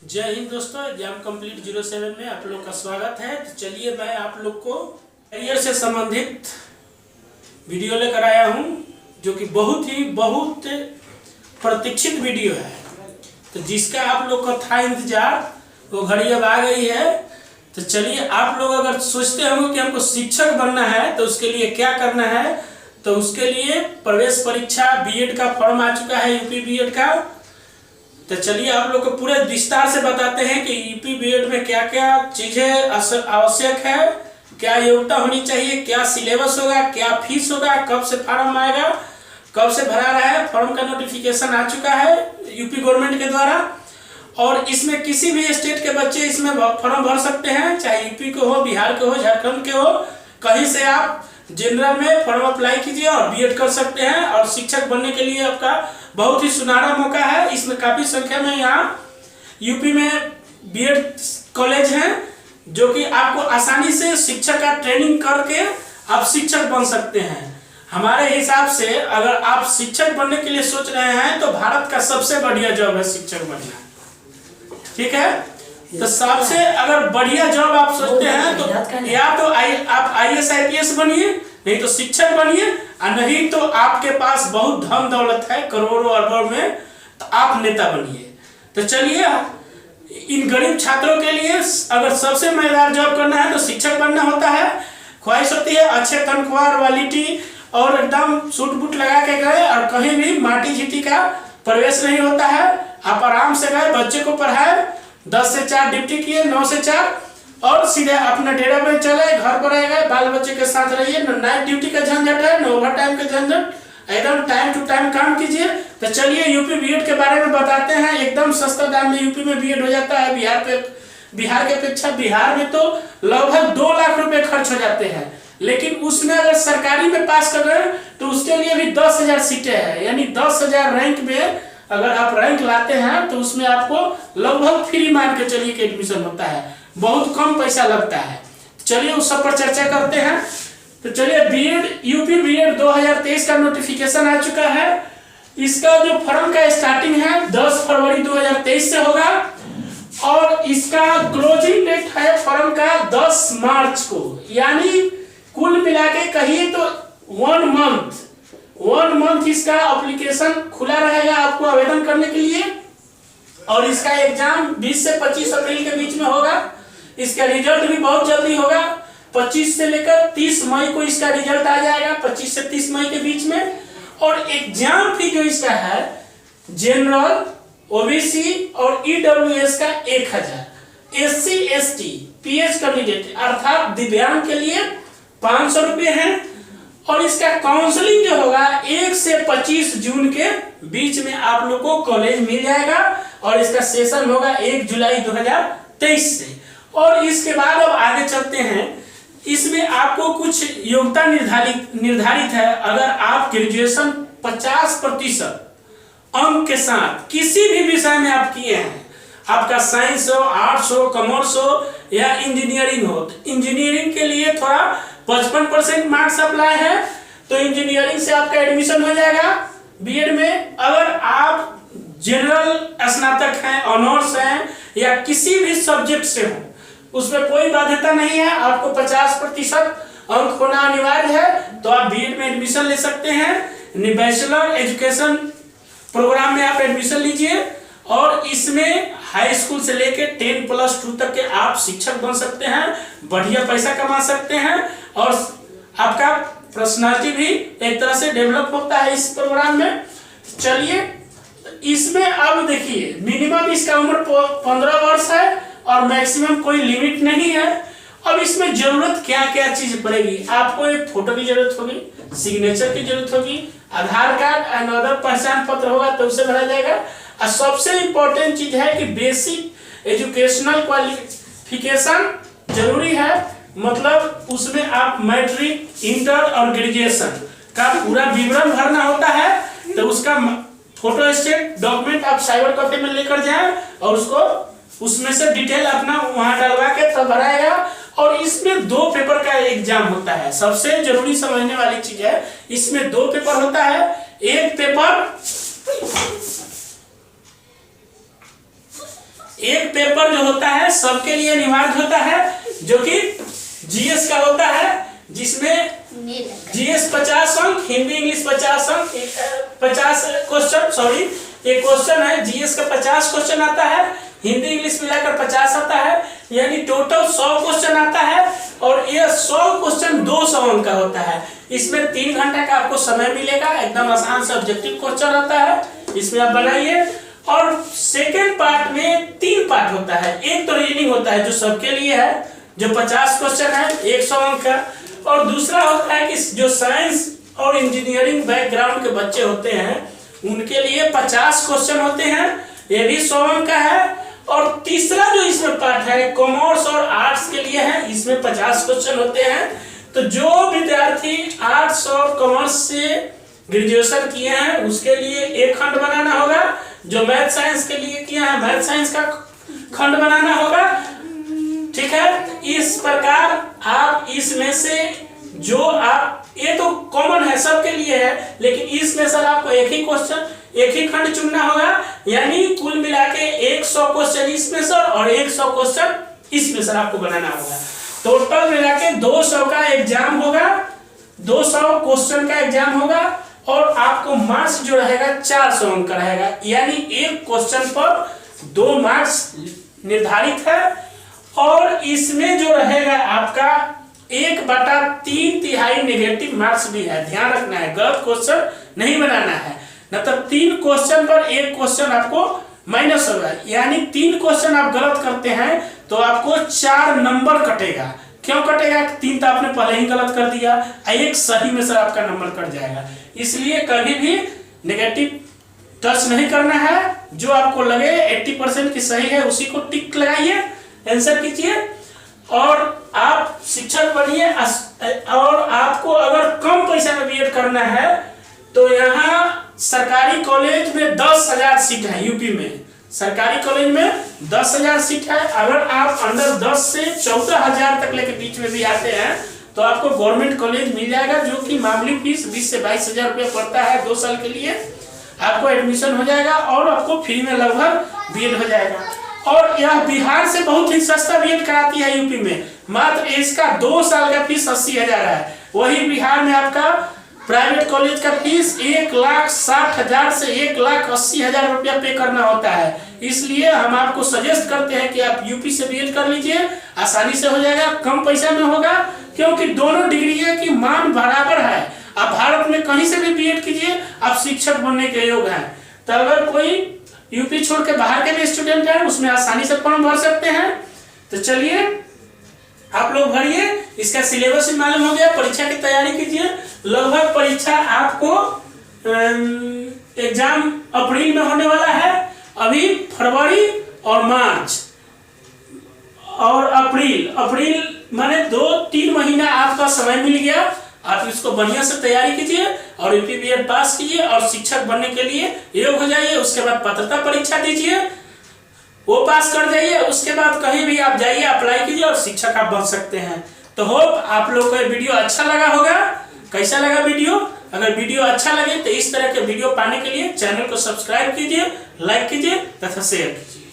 जय हिंद दोस्तों, exam complete 07 में आप लोग का स्वागत है। तो चलिए मैं आप लोग को करियर से संबंधित वीडियो लेकर आया हूं, जो कि बहुत प्रतीक्षित वीडियो है। तो जिसका आप लोग का था इंतजार, वो घड़ी अब आ गई है। तो चलिए, आप लोग अगर सोचते होंगे कि हमको शिक्षक बनना है तो उसके लिए क्या करना है, तो उसके लिए प्रवेश परीक्षा बीएड का फॉर्म आ चुका है, यूपी बीएड का। तो चलिए आप लोग को पूरे विस्तार से बताते हैं कि यूपी बीएड में क्या क्या चीजें आवश्यक है, क्या योग्यता होनी चाहिए, क्या सिलेबस होगा, क्या फीस होगा, कब से फॉर्म आएगा, कब से भरा रहा है। फॉर्म का नोटिफिकेशन आ चुका है यूपी गवर्नमेंट के द्वारा, और इसमें किसी भी स्टेट के बच्चे इसमें फॉर्म भर सकते हैं, चाहे यूपी के हो, बिहार के हो, झारखंड के हो, कहीं से आप जनरल में फॉर्म अप्लाई कीजिए और बीएड कर सकते हैं। और शिक्षक बनने के लिए आपका बहुत ही सुनहरा मौका है। इसमें काफी संख्या में यहाँ यूपी में बीएड कॉलेज हैं, जो कि आपको आसानी से शिक्षक का ट्रेनिंग करके आप शिक्षक बन सकते हैं। हमारे हिसाब से अगर आप शिक्षक बनने के लिए सोच रहे हैं तो भारत का सबसे बढ़िया जॉब है शिक्षक बनना, ठीक है। तो सबसे अगर बढ़िया जॉब आप सोचते हैं तो या तो आप आईएएस आईपीएस बनिए, नहीं तो शिक्षक बनिए, और नहीं तो आपके पास बहुत धन दौलत है करोड़ों अरबों में, तो आप नेता बनिए। तो चलिए, इन गरीब छात्रों के लिए अगर सबसे मजेदार जॉब करना है तो शिक्षक बनना होता है। ख्वाहिश होती है अच्छे तनख्वाह वालिटी और एकदम सूट बूट लगा के गए और कहीं भी माटी झीटी का प्रवेश नहीं होता है। आप आराम से गए, बच्चे को पढ़ाए, 10 से 4 ड्यूटी किए, 9 से 4, और सीधे अपना डेरा पे चले, घर पर रह गए, बाल बच्चे के साथ रहिए। न नाइट ड्यूटी का झंझट है, न ओवर टाइम का झंझट, एकदम टाइम टू टाइम काम कीजिए। तो चलिए यूपी बीएड के बारे में बताते हैं। एकदम सस्ता दाम में यूपी में बीएड हो जाता है। बिहार के अपेक्षा बिहार में तो लगभग 2 लाख रुपए खर्च हो जाते हैं, लेकिन उसमें अगर सरकारी में पास कर रहे हैं तो उसके लिए भी 10,000 सीटें हैं, यानी 10,000 रैंक में अगर आप रैंक लाते हैं तो उसमें आपको लगभग फ्री मान के चलिए कि एडमिशन होता है, बहुत कम पैसा लगता है। चलिए उस सब पर चर्चा करते हैं। तो चलिए, बीएड यूपी बीएड 2023 का नोटिफिकेशन आ चुका है। इसका जो फॉर्म का स्टार्टिंग है 10 फरवरी 2023 से होगा, और इसका क्लोजिंग डेट है फॉर्म का 10 मार्च को, यानी कुल मिला के कहिए तो 1 मंथ इसका एप्लीकेशन खुला रहेगा आपको आवेदन करने के लिए। और इसका एग्जाम 20 से 25 अप्रैल के बीच में होगा। इसका रिजल्ट भी बहुत जल्दी होगा, 25 से लेकर 30 मई को इसका रिजल्ट आ जाएगा, 25 से 30 मई के बीच में। और एग्जाम फी जो इसका है, जनरल, ओबीसी और ईडब्ल्यूएस का 1000, एससी एसटी पीएच कैंडिडेट अर्थात दिव्यांग के लिए 500 रुपये है। और इसका काउंसलिंग जो होगा 1 से 25 जून के बीच में आप लोग को कॉलेज मिल जाएगा, और इसका सेशन होगा 1 जुलाई 2023 से। और इसके बाद अब आगे चलते हैं। इसमें आपको कुछ योग्यता निर्धारित है। अगर आप ग्रेजुएशन 50% अंक के साथ किसी भी विषय में आप किए हैं, आपका साइंस हो, आर्ट्स हो, कॉमर्स हो या इंजीनियरिंग हो, तो इंजीनियरिंग के लिए थोड़ा 55% मार्क्स अप्लाई है, तो इंजीनियरिंग से आपका एडमिशन हो जाएगा बीएड में। अगर आप जनरल स्नातक हैं, ऑनर्स हैं, या किसी भी सब्जेक्ट से हो, उसमें कोई बाध्यता नहीं है, आपको 50% अंक होना अनिवार्य है, तो आप बीएड में एडमिशन ले सकते हैं। बैचलर एजुकेशन प्रोग्राम में आप एडमिशन लीजिए, और इसमें हाई स्कूल से लेके 10+2 तक के आप शिक्षक बन सकते हैं, बढ़िया पैसा कमा सकते हैं, और आपका पर्सनालिटी भी एक तरह से डेवलप होता है इस प्रोग्राम में। चलिए, इसमें अब देखिए, मिनिमम इसका उम्र 15 वर्ष है और मैक्सिमम कोई लिमिट नहीं है। अब इसमें जरूरत क्या क्या चीज पड़ेगी, आपको एक फोटो की जरूरत होगी, सिग्नेचर की जरूरत होगी, आधार कार्ड एंड अदर पहचान पत्र होगा तो उसे भरा जाएगा। और सबसे इंपॉर्टेंट चीज है कि बेसिक एजुकेशनल क्वालिफिकेशन जरूरी है, मतलब उसमें आप मैट्रिक, इंटर और ग्रेजुएशन का पूरा विवरण भरना होता है। तो उसका फोटो स्टेट डॉक्यूमेंट आप साइबर कैफे में लेकर जाएं, और उसको उसमें से डिटेल अपना वहां डलवा के तब भराएगा। और इसमें 2 पेपर का एग्जाम होता है। सबसे जरूरी समझने वाली चीज है, इसमें 2 पेपर होता है। एक पेपर एक पेपर जो होता है सबके लिए अनिवार्य होता है, जो कि जीएस का होता है, जिसमें जीएस 50 अंक, हिंदी इंग्लिश 50 अंक, 50 क्वेश्चन, सॉरी एक क्वेश्चन है, जीएस का 50 क्वेश्चन आता है, हिंदी इंग्लिश मिलाकर 50 आता है, यानी टोटल 100 क्वेश्चन आता है। और ये 100 क्वेश्चन 200 अंक का होता है। इसमें 3 घंटा का आपको समय मिलेगा। एकदम आसान से ऑब्जेक्टिव क्वेश्चन आता है, इसमें आप बनाइए। और सेकेंड पार्ट में 3 पार्ट होता है। एक तो रीजनिंग होता है जो सबके लिए है, जो 50 क्वेश्चन है 100 अंक का, और दूसरा होता है कि जो साइंस और इंजीनियरिंग बैकग्राउंड के बच्चे होते हैं उनके लिए 50 क्वेश्चन होते हैं, ये भी 100 अंक का है। और तीसरा जो इसमें पार्ट है कॉमर्स और आर्ट्स के लिए है, इसमें 50 क्वेश्चन होते हैं। तो जो विद्यार्थी आर्ट्स और कॉमर्स से ग्रेजुएशन किए हैं उसके लिए एक खंड बनाना होगा, जो मैथ साइंस के लिए किया है मैथ साइंस का खंड बनाना होगा, ठीक है। इस प्रकार आप इसमें से जो आप, ये तो कॉमन है सबके लिए है, लेकिन इसमें सर आपको एक ही क्वेश्चन एक ही खंड चुनना होगा, यानी कुल मिला के 100 क्वेश्चन इसमें सर और 100 क्वेश्चन इसमें सर आपको बनाना होगा। टोटल मिला के 200 का एग्जाम होगा, 200 क्वेश्चन का एग्जाम होगा, और आपको मार्क्स जो रहेगा 400 अंक का रहेगा, यानी एक क्वेश्चन पर 2 मार्क्स निर्धारित है। और इसमें जो रहेगा आपका 1/3 नेगेटिव मार्क्स भी है, ध्यान रखना है, गलत क्वेश्चन नहीं बनाना है, मतलब 3 क्वेश्चन पर 1 क्वेश्चन आपको माइनस होगा, यानी 3 क्वेश्चन आप गलत करते हैं तो आपको 4 नंबर कटेगा। क्यों कटेगा? 3 तो आपने पहले ही गलत कर दिया, 1 सही में सर आपका नंबर कट जाएगा। इसलिए कभी भी नेगेटिव टच नहीं करना है, जो आपको लगे 80% की सही है उसी को टिक लगाइए, आंसर कीजिए, और आप शिक्षक बनिए। और आपको अगर कम पैसा में बीएड करना है तो यहाँ सरकारी कॉलेज में 10,000 सीट है, यूपी में सरकारी कॉलेज में 10,000 सीट है। अगर आप अंडर 10 से 14,000 तक लेके बीच में भी आते हैं तो आपको गवर्नमेंट कॉलेज मिल जाएगा, जो कि मामूली फीस 20 से 22,000 रुपया पड़ता है 2 साल के लिए। आपको एडमिशन हो जाएगा और आपको फ्री में लगभग बीएड हो जाएगा। और यह बिहार से बहुत ही सस्ता बीएड कराती है यूपी में, मात्र इसका 2 साल का फीस 80,000 है। वही बिहार में आपका प्राइवेट कॉलेज का फीस 1,60,000 से 1,80,000 रुपया पे करना होता है। इसलिए हम आपको सजेस्ट करते हैं कि आप यूपी से बीएड कर लीजिए, आसानी से हो जाएगा, कम पैसा में होगा, क्योंकि दोनों डिग्री की मान बराबर है। आप भारत में कहीं से भी बीएड कीजिए, आप शिक्षक बनने के योग्य हैं। तो अगर कोई यूपी छोड़ के बाहर के भी स्टूडेंट हैं उसमें आसानी से फॉर्म भर सकते हैं। तो चलिए आप लोग भरिए, इसका सिलेबस भी मालूम हो गया, परीक्षा की तैयारी कीजिए। लगभग परीक्षा आपको एग्जाम अप्रैल में होने वाला है, अभी फरवरी और मार्च और अप्रैल माने 2-3 महीना आपका समय मिल गया। आप इसको बढ़िया से तैयारी कीजिए और यूपी बीएड पास कीजिए और शिक्षक बनने के लिए योग्य हो जाइए। उसके बाद पात्रता परीक्षा दीजिए, वो पास कर जाइए, उसके बाद कहीं भी आप जाइए, अप्लाई कीजिए और शिक्षक आप बन सकते हैं। तो होप आप लोग को वीडियो अच्छा लगा होगा। कैसा लगा वीडियो? अगर वीडियो अच्छा लगे तो इस तरह के वीडियो पाने के लिए चैनल को सब्सक्राइब कीजिए, लाइक कीजिए तथा शेयर कीजिए।